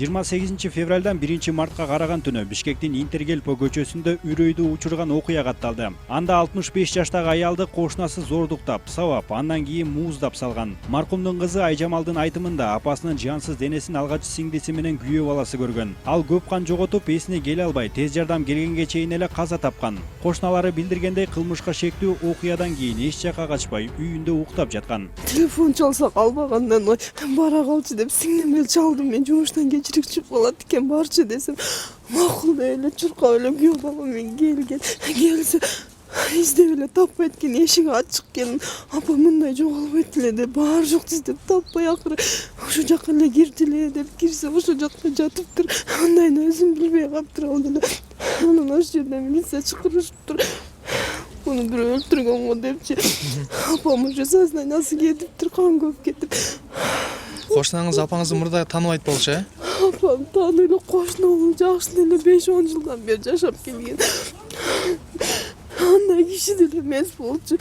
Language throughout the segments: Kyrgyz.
28-февралдан 1-мартка караган түнү Бишкектин Интергелпо көчөсүндө үрөйдү учурган окуя катталды. Анда 65 жаштагы аялды кошунасы зордуктап, сабап, андан кийин мууздап салган. Маркумдун кызы Айжамалдын айтымында апасынын жансыз денесин алгач сиңдиси менен күйөө баласы көргөн. Ал көп кан жоготуп, эсине келе албай, тез жардам келгенге чейин эле каза тапкан. Кошуналары билдиргендей, кылмышка шектүү окуядан кийин эч жакка качпай, үйүндө уктап жаткан. Телефон çalsak almagandan bara kalçı deyip singlimle çaldım, men жумуштан кечирик чыгып калат экен барчы десем, макул эле чуркап эле күйөө балам мен келсе издеп эле таппай экен, эшиги ачык экен, апа мындай жоголбойт эле деп баары жок издеп таппай акыры ошол жака эле кирди эле деп кирсе ошол жакта жатыптыр, андайын өзүм билбей калыптыр ал деле. Анан ошол жерден милиция чакырышыптыр. Bunu bir öldürgen o depçi. Apam уже сознаниясы кетиптир, кан көп кетип. Кошунаңыз апаңызды мурда тааныбайт болчу, э? Апам таанып эле кошуна жакшы эле 5-10 жылдан бери жашап келген. Андай киши деле эмес болчу.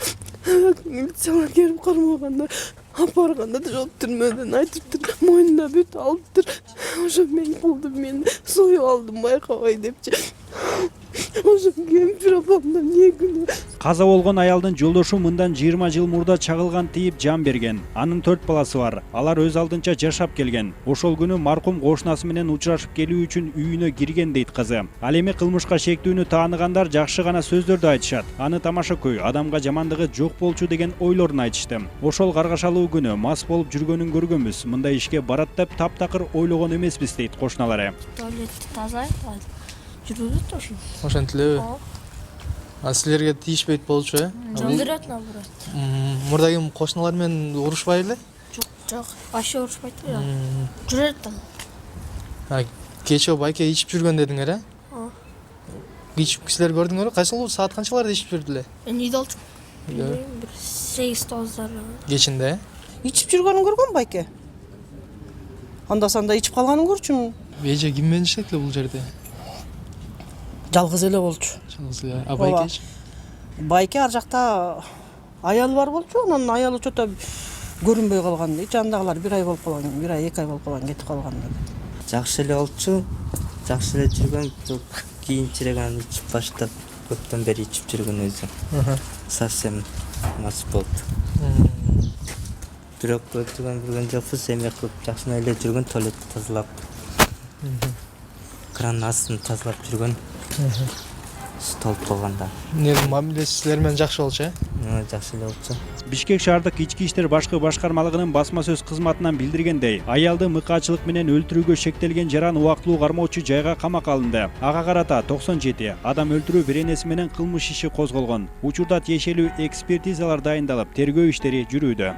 Милициялар келип кармаганда, апарганда да жооп түрмөдөн айтыптыр, мойнуна бүт алыптыр. Ошо мен кылдым, мен союп алдым байкабай депчи. Каза болгон аялдын жолдошу мындан 20 жыл мурда чагылган тийип жан берген. Анын 4 баласы бар. Алар өз алдынча жашап келген. Ошол күнү маркум кошунасы менен учурашып келүү үчүн үйүнө кирген дейт кызы. Ал эми кылмышка шектүүнү тааныгандар жакшы гана сөздөрдү айтышат. Аны тамашакөй, адамга жамандыгы жок болчу деген ойлорун айтышты. Ошол каргашалуу күнү мас болуп жүргөнүн көргөнбүз. Мындай ишке барат деп таптакыр ойлогон эмеспиз дейт кошуналары. Туалетти таза жүрүп ошо. Ошентип элеби? А силерге тийишпейт болчу, э? Жандырат наоборот. Мурда ким кошуналар менен урушпай эле? Жок, вообще урушпайт эле. Жүрөт да. А кечээ байке ичип жүргөн дедиңер, э? Ичип кишилер көрдүңөр? Кайсыл саат канчаларда ичип жүрдү эле? Мен үйдө алдым. Бир 8-9 Кечинде, э? İçip жүргөнүн көргөн байке. Анда санда ичип калганын көрчүмүн. Эже ким менен иштейт эле бул жерде? Жалгыз эле болчу. Жалгыз эле. А байкеч? Байке ар жакта аялы бар болчу, анан аялы чото көрүнбөй калган. Жанындагылар 1 ай болуп калган, 1 ай 2 ай болуп калган, кетип калган. Жакшы эле болчу, жакшы эле жүргөн, кийинчерээк аны ичип баштап, көптөн бери ичип жүргөн өзү. Совсем мас болду. Бирок көргөн жокпуз, эми көп жакшы эле жүргөн, туалетти тазалап, кран астын тазалап жүргөн. Столп болгонда. Эмне мамилеси силер менен жакшы болчу, э? Жакшы эле болчу. Бишкек шаардык ички иштер башкы башкармалыгынын басма сөз кызматынан билдиргендей, аялды мыкаачылык менен өлтүрүүгө шектелген жаран убактылуу кармоочу жайга камакка алынды. Ага карата 97 адам өлтүрүү беренеси менен кылмыш иши козголгон. Учурда тиешелүү экспертизалар дайындалып, тергөө иштери жүрүүдө.